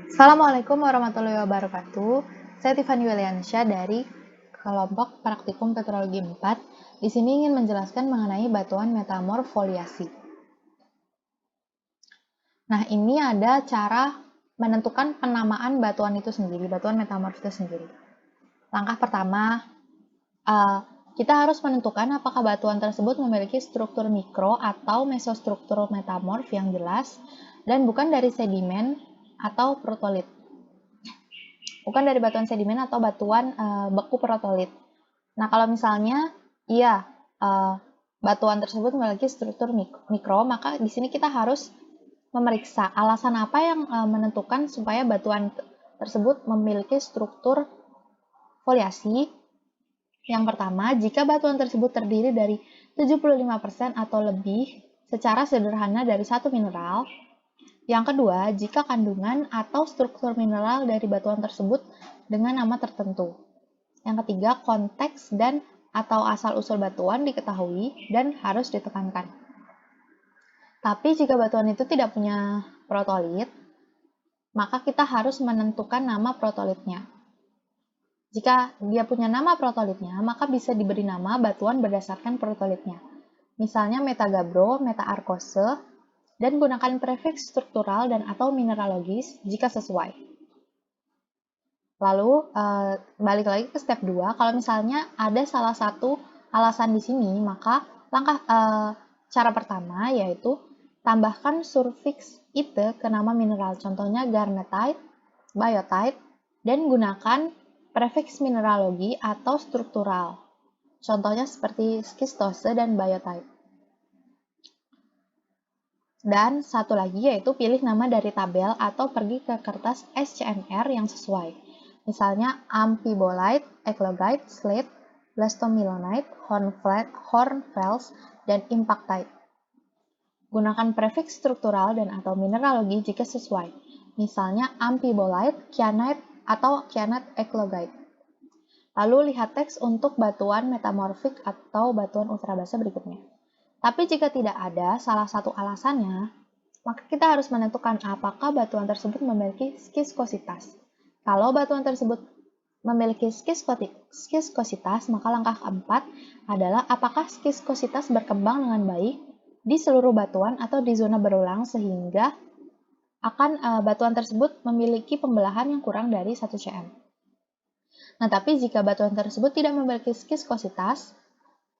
Assalamualaikum warahmatullahi wabarakatuh. Saya Tiffany Wiliansyah dari kelompok praktikum petrologi 4. Di sini ingin menjelaskan mengenai batuan metamorfoliasi. Nah, ini ada cara menentukan penamaan batuan itu sendiri, batuan metamorf itu sendiri. Langkah pertama, kita harus menentukan apakah batuan tersebut memiliki struktur mikro atau mesostruktur metamorf yang jelas dan bukan dari sedimen atau protolit. Bukan dari batuan sedimen atau batuan beku protolit. Nah, kalau misalnya batuan tersebut memiliki struktur mikro, maka di sini kita harus memeriksa alasan apa yang menentukan supaya batuan tersebut memiliki struktur foliasi. Yang pertama, jika batuan tersebut terdiri dari 75% atau lebih secara sederhana dari satu mineral. Yang kedua, jika kandungan atau struktur mineral dari batuan tersebut dengan nama tertentu. Yang ketiga, konteks dan atau asal-usul batuan diketahui dan harus ditekankan. Tapi jika batuan itu tidak punya protolit, maka kita harus menentukan nama protolitnya. Jika dia punya nama protolitnya, maka bisa diberi nama batuan berdasarkan protolitnya. Misalnya metagabro, metaarkose, dan gunakan prefiks struktural dan atau mineralogis jika sesuai. Lalu, balik lagi ke step 2, kalau misalnya ada salah satu alasan di sini, maka cara pertama yaitu tambahkan surfiks ite ke nama mineral, contohnya garnetite, biotite, dan gunakan prefiks mineralogi atau struktural, contohnya seperti skistose dan biotite. Dan satu lagi yaitu pilih nama dari tabel atau pergi ke kertas SCMR yang sesuai. Misalnya amphibolite, eclogite, slate, blastomilonite, hornfels, dan impactite. Gunakan prefiks struktural dan atau mineralogi jika sesuai. Misalnya amphibolite, kyanite, atau kyanite eclogite. Lalu lihat teks untuk batuan metamorfik atau batuan ultrabasa berikutnya. Tapi jika tidak ada salah satu alasannya, maka kita harus menentukan apakah batuan tersebut memiliki skiskositas. Kalau batuan tersebut memiliki skiskositas, maka langkah keempat adalah apakah skiskositas berkembang dengan baik di seluruh batuan atau di zona berulang sehingga batuan tersebut memiliki pembelahan yang kurang dari 1 cm. Nah, tapi jika batuan tersebut tidak memiliki skiskositas,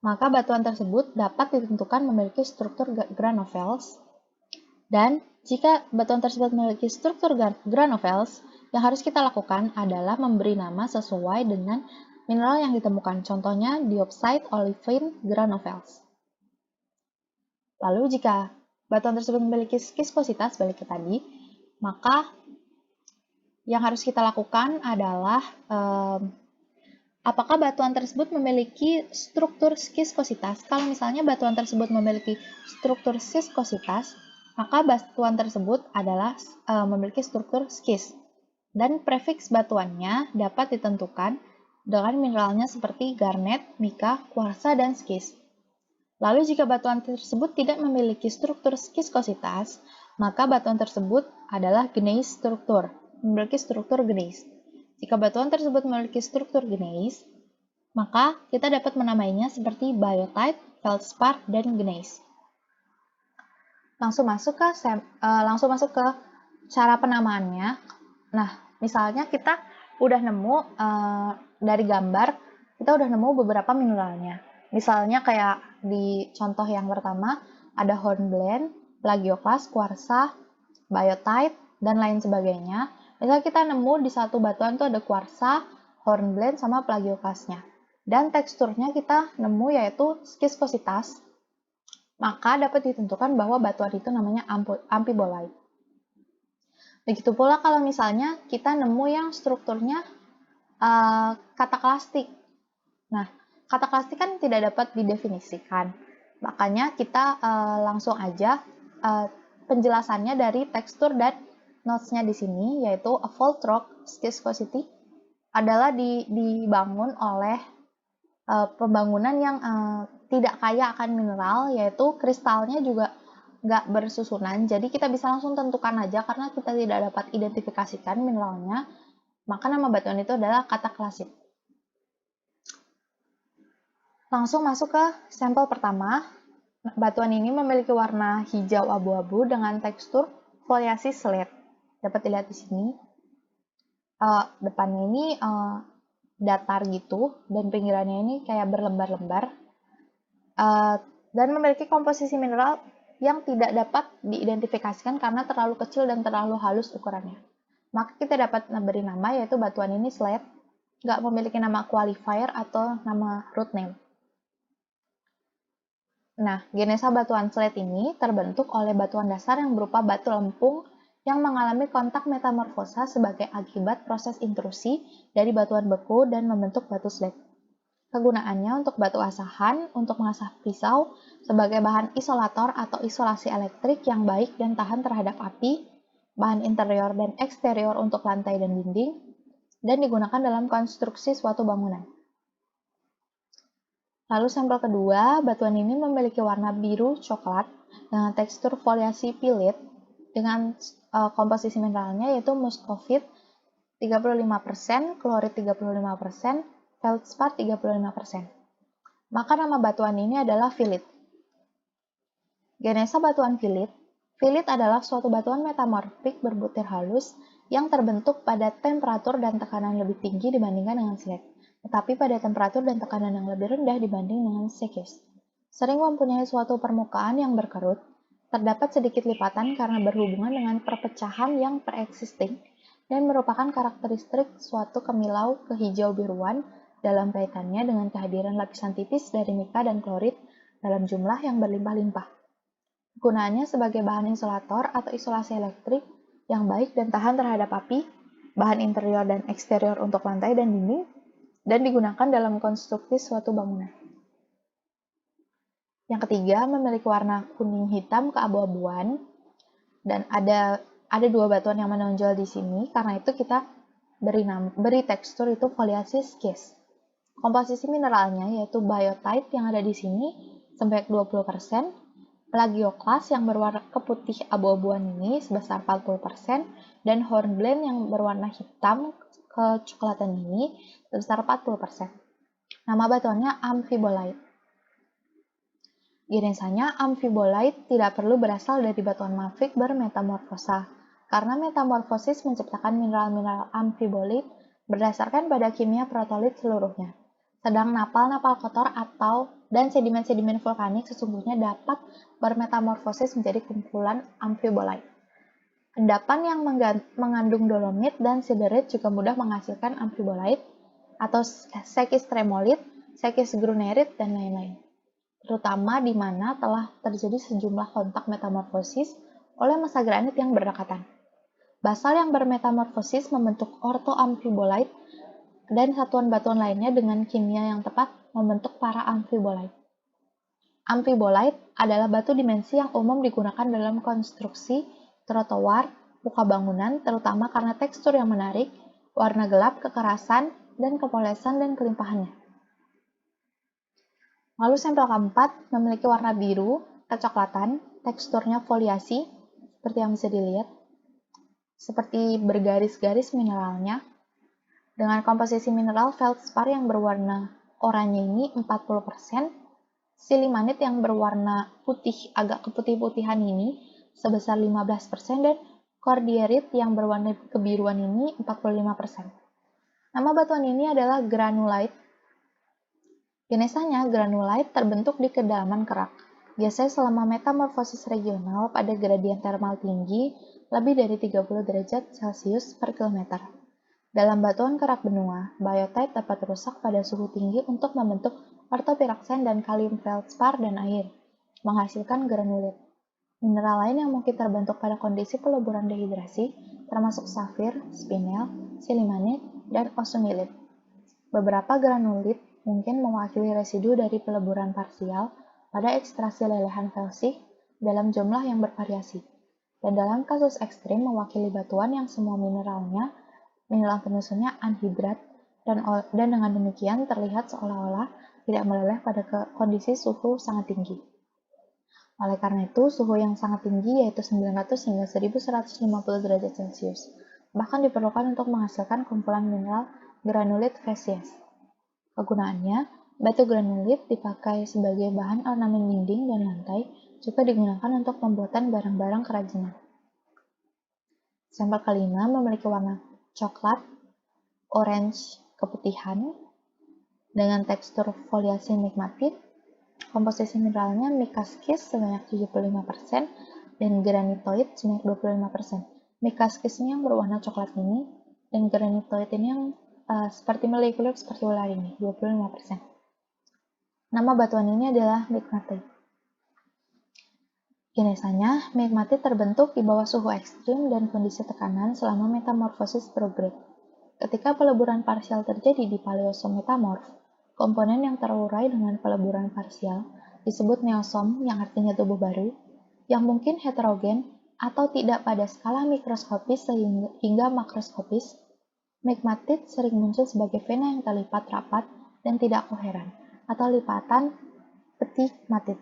maka batuan tersebut dapat ditentukan memiliki struktur granovels. Dan jika batuan tersebut memiliki struktur granovels, yang harus kita lakukan adalah memberi nama sesuai dengan mineral yang ditemukan, contohnya diopside olivine granovels. Lalu jika batuan tersebut memiliki skiskositas, balik ke tadi, maka yang harus kita lakukan adalah apakah batuan tersebut memiliki struktur skiskositas? Kalau misalnya batuan tersebut memiliki struktur skiskositas, maka batuan tersebut adalah memiliki struktur skis. Dan prefiks batuannya dapat ditentukan dengan mineralnya seperti garnet, mika, kuarsa, dan skis. Lalu jika batuan tersebut tidak memiliki struktur skiskositas, maka batuan tersebut adalah gneiss struktur, memiliki struktur gneiss. Jika batuan tersebut memiliki struktur gneiss, maka kita dapat menamainya seperti biotite, feldspar, dan gneiss. Langsung masuk ke cara penamaannya. Nah, misalnya kita udah nemu dari gambar, kita udah nemu beberapa mineralnya. Misalnya kayak di contoh yang pertama ada hornblende, plagioklas, kuarsa, biotite, dan lain sebagainya. Misalnya kita nemu di satu batuan tuh ada kuarsa, hornblende, sama plagioklasnya. Dan teksturnya kita nemu yaitu skiskositas, maka dapat ditentukan bahwa batuan itu namanya amphibolite. Begitu pula kalau misalnya kita nemu yang strukturnya kataklastik. Nah, kataklastik kan tidak dapat didefinisikan. Makanya kita langsung aja penjelasannya dari tekstur dan notes-nya di sini, yaitu a fault rock skiskosity adalah dibangun oleh pembangunan yang tidak kaya akan mineral, yaitu kristalnya juga nggak bersusunan, jadi kita bisa langsung tentukan aja karena kita tidak dapat identifikasikan mineralnya, maka nama batuan itu adalah kata klasik. Langsung masuk ke sampel pertama. Batuan ini memiliki warna hijau abu-abu dengan tekstur foliasi slate. Dapat dilihat di sini. Depannya ini datar gitu, dan pinggirannya ini kayak berlembar-lembar. Dan memiliki komposisi mineral yang tidak dapat diidentifikasikan karena terlalu kecil dan terlalu halus ukurannya. Maka kita dapat beri nama, yaitu batuan ini slate, nggak memiliki nama qualifier atau nama root name. Nah, genesa batuan slate ini terbentuk oleh batuan dasar yang berupa batu lempung yang mengalami kontak metamorfosa sebagai akibat proses intrusi dari batuan beku dan membentuk batu slate. Kegunaannya untuk batu asahan, untuk mengasah pisau, sebagai bahan isolator atau isolasi elektrik yang baik dan tahan terhadap api, bahan interior dan eksterior untuk lantai dan dinding, dan digunakan dalam konstruksi suatu bangunan. Lalu sampel kedua, batuan ini memiliki warna biru coklat dengan tekstur foliasi pilit dengan komposisi mineralnya yaitu muscovite 35%, klorit 35%, feldspar 35%. Maka nama batuan ini adalah filit. Genesa batuan filit. Filit adalah suatu batuan metamorfik berbutir halus yang terbentuk pada temperatur dan tekanan lebih tinggi dibandingkan dengan slate, tetapi pada temperatur dan tekanan yang lebih rendah dibanding dengan sekis. Sering mempunyai suatu permukaan yang berkerut, terdapat sedikit lipatan karena berhubungan dengan perpecahan yang pre-existing, dan merupakan karakteristik suatu kemilau kehijau biruan dalam kaitannya dengan kehadiran lapisan tipis dari mika dan klorit dalam jumlah yang berlimpah-limpah. Gunaannya sebagai bahan isolator atau isolasi elektrik yang baik dan tahan terhadap api, bahan interior dan eksterior untuk lantai dan dinding, dan digunakan dalam konstruksi suatu bangunan. Yang ketiga, memiliki warna kuning hitam keabu-abuan, dan ada dua batuan yang menonjol di sini, karena itu kita beri tekstur itu foliasi skis. Komposisi mineralnya yaitu biotite yang ada di sini sampai 20%, plagioklas yang berwarna keputih abu-abuan ini sebesar 40%, dan hornblende yang berwarna hitam kecoklatan ini sebesar 40%. Nama batuannya amphibolite. Genesanya amphibolite tidak perlu berasal dari batuan mafik bermetamorfosa, karena metamorfosis menciptakan mineral-mineral amphibolite berdasarkan pada kimia protolit seluruhnya. Sedang napal-napal kotor dan sedimen-sedimen vulkanik sesungguhnya dapat bermetamorfosis menjadi kumpulan amphibolite. Endapan yang mengandung dolomit dan siderit juga mudah menghasilkan amphibolite atau sekis tremolit, sekis grunerit, dan lain-lain. Terutama di mana telah terjadi sejumlah kontak metamorfosis oleh massa granit yang berdekatan. Basal yang bermetamorfosis membentuk orthoamphibolite dan satuan batuan lainnya dengan kimia yang tepat membentuk para amphibolite. Amphibolite adalah batu dimensi yang umum digunakan dalam konstruksi trotoar, muka bangunan, terutama karena tekstur yang menarik, warna gelap, kekerasan, dan kepolesan dan kelimpahannya. Lalu sampel keempat memiliki warna biru, kecoklatan, teksturnya foliasi, seperti yang bisa dilihat, seperti bergaris-garis mineralnya, dengan komposisi mineral feldspar yang berwarna oranye ini 40%, silimanit yang berwarna putih agak keputih-putihan ini sebesar 15%, dan cordierit yang berwarna kebiruan ini 45%. Nama batuan ini adalah granulite. Genesanya granulite terbentuk di kedalaman kerak, biasanya selama metamorfosis regional pada gradien termal tinggi lebih dari 30 derajat Celcius per kilometer. Dalam batuan kerak benua, biotite dapat rusak pada suhu tinggi untuk membentuk ortopiroksen dan kalium feldspar dan air, menghasilkan granulit. Mineral lain yang mungkin terbentuk pada kondisi peleburan dehidrasi termasuk safir, spinel, silimanit, dan osumilit. Beberapa granulit mungkin mewakili residu dari peleburan parsial pada ekstraksi lelehan felsik dalam jumlah yang bervariasi, dan dalam kasus ekstrim mewakili batuan yang semua mineral penyusunnya anhidrat, dan dengan demikian terlihat seolah-olah tidak meleleh pada kondisi suhu sangat tinggi. Oleh karena itu, suhu yang sangat tinggi yaitu 900 hingga 1150 derajat Celcius bahkan diperlukan untuk menghasilkan kumpulan mineral granulit facies. Kegunaannya, batu granulit dipakai sebagai bahan ornamen dinding dan lantai, juga digunakan untuk pembuatan barang-barang kerajinan. Sampel kelima memiliki warna coklat, orange, keputihan, dengan tekstur foliasi migmatit. Komposisi mineralnya mica schist sebanyak 75% dan granitoid sebanyak 25%. Mica schist ini yang berwarna coklat ini, dan granitoid ini yang seperti molekuler seperti ular ini, 25%. Nama batuan ini adalah migmatite. Kinesanya, migmatit terbentuk di bawah suhu ekstrim dan kondisi tekanan selama metamorfosis prograde. Ketika peleburan parsial terjadi di paleosom metamorf, komponen yang terurai dengan peleburan parsial disebut neosom, yang artinya tubuh baru, yang mungkin heterogen atau tidak pada skala mikroskopis hingga makroskopis. Migmatit sering muncul sebagai vena yang terlipat rapat dan tidak koheren, atau lipatan petigmatit.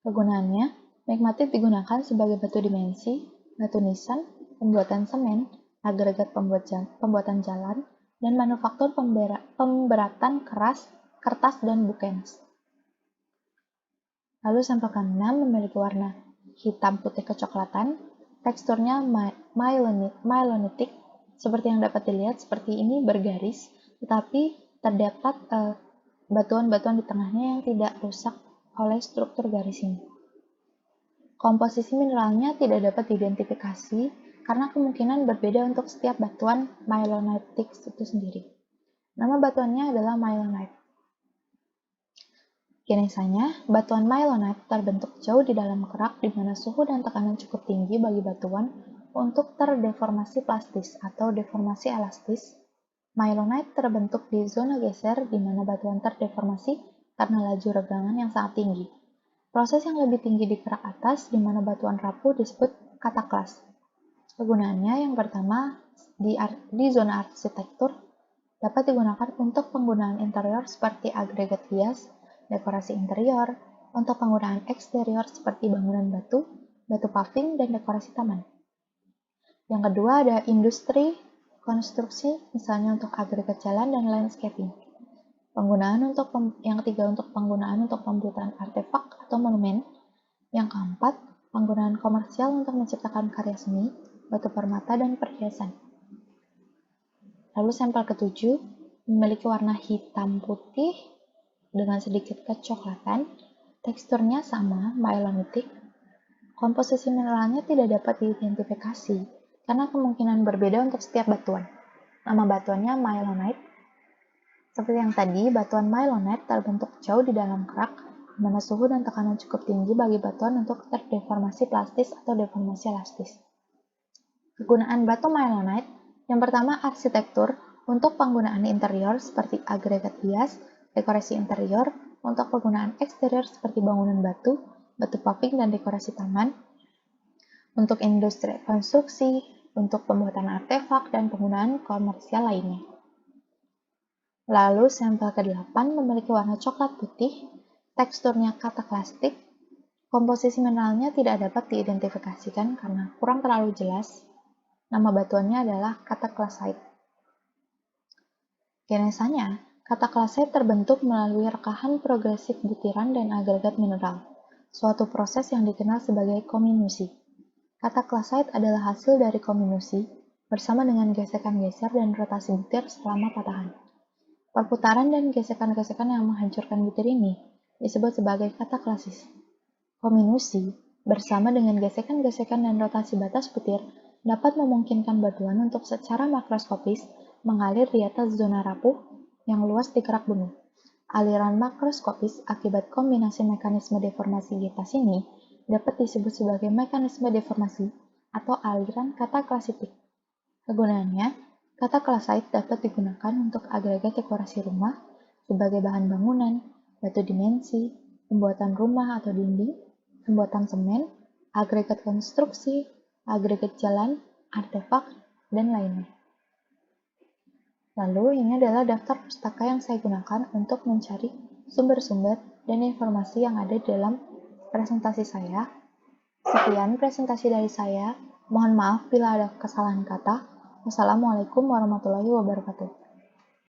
Kegunaannya, migmatit digunakan sebagai batu dimensi, batu nisan, pembuatan semen, agregat pembuatan jalan, dan manufaktur pemberatan kertas, dan bukens. Lalu sampel ke-6 memiliki warna hitam putih kecoklatan, teksturnya myelonitic, seperti yang dapat dilihat seperti ini bergaris, tetapi terdapat batuan-batuan di tengahnya yang tidak rusak oleh struktur garis ini. Komposisi mineralnya tidak dapat diidentifikasi karena kemungkinan berbeda untuk setiap batuan myelonitic itu sendiri. Nama batuannya adalah myelonite. Kinesanya, batuan myelonite terbentuk jauh di dalam kerak di mana suhu dan tekanan cukup tinggi bagi batuan untuk terdeformasi plastis atau deformasi elastis. Myelonite terbentuk di zona geser di mana batuan terdeformasi karena laju regangan yang sangat tinggi. Proses yang lebih tinggi di kerak atas, di mana batuan rapuh, disebut kataklas. Kegunaannya yang pertama, di zona arsitektur, dapat digunakan untuk penggunaan interior seperti agregat hias, dekorasi interior, untuk penggunaan eksterior seperti bangunan batu paving, dan dekorasi taman. Yang kedua ada industri konstruksi, misalnya untuk agregat jalan dan landscaping. Yang ketiga untuk penggunaan untuk pembuatan artefak atau monumen. Yang keempat, penggunaan komersial untuk menciptakan karya seni, batu permata, dan perhiasan. Lalu sampel ketujuh memiliki warna hitam putih dengan sedikit kecoklatan, teksturnya sama, myelonitic. Komposisi mineralnya tidak dapat diidentifikasi karena kemungkinan berbeda untuk setiap batuan. Nama batuannya myelonite. Seperti yang tadi, batuan myelonite terbentuk jauh di dalam kerak, di mana suhu dan tekanan cukup tinggi bagi batuan untuk terdeformasi plastis atau deformasi elastis. Kegunaan batu myelonite, yang pertama arsitektur, untuk penggunaan interior seperti agregat hias, dekorasi interior, untuk penggunaan eksterior seperti bangunan batu paving, dan dekorasi taman, untuk industri konstruksi, untuk pembuatan artefak, dan penggunaan komersial lainnya. Lalu sampel ke-8 memiliki warna coklat putih, teksturnya kataklastik, komposisi mineralnya tidak dapat diidentifikasikan karena kurang terlalu jelas. Nama batuannya adalah kataklasite. Kinesanya, kataklasite terbentuk melalui rekahan progresif butiran dan agregat mineral, suatu proses yang dikenal sebagai kominusi. Kataklasite adalah hasil dari kominusi bersama dengan gesekan-geser dan rotasi butir selama patahan. Perputaran dan gesekan-gesekan yang menghancurkan butir ini disebut sebagai kataklasis. Kominusi bersama dengan gesekan-gesekan dan rotasi batas butir dapat memungkinkan batuan untuk secara makroskopis mengalir di atas zona rapuh yang luas di kerak bumi. Aliran makroskopis akibat kombinasi mekanisme deformasi di atas ini dapat disebut sebagai mekanisme deformasi atau aliran kataklasitik. Kegunaannya, kataklasite dapat digunakan untuk agregat dekorasi rumah sebagai bahan bangunan, batu dimensi, pembuatan rumah atau dinding, pembuatan semen, agregat konstruksi, agregat jalan, artefak, dan lainnya. Lalu ini adalah daftar pustaka yang saya gunakan untuk mencari sumber-sumber dan informasi yang ada dalam presentasi saya. Sekian presentasi dari saya. Mohon maaf bila ada kesalahan kata. Wassalamualaikum warahmatullahi wabarakatuh.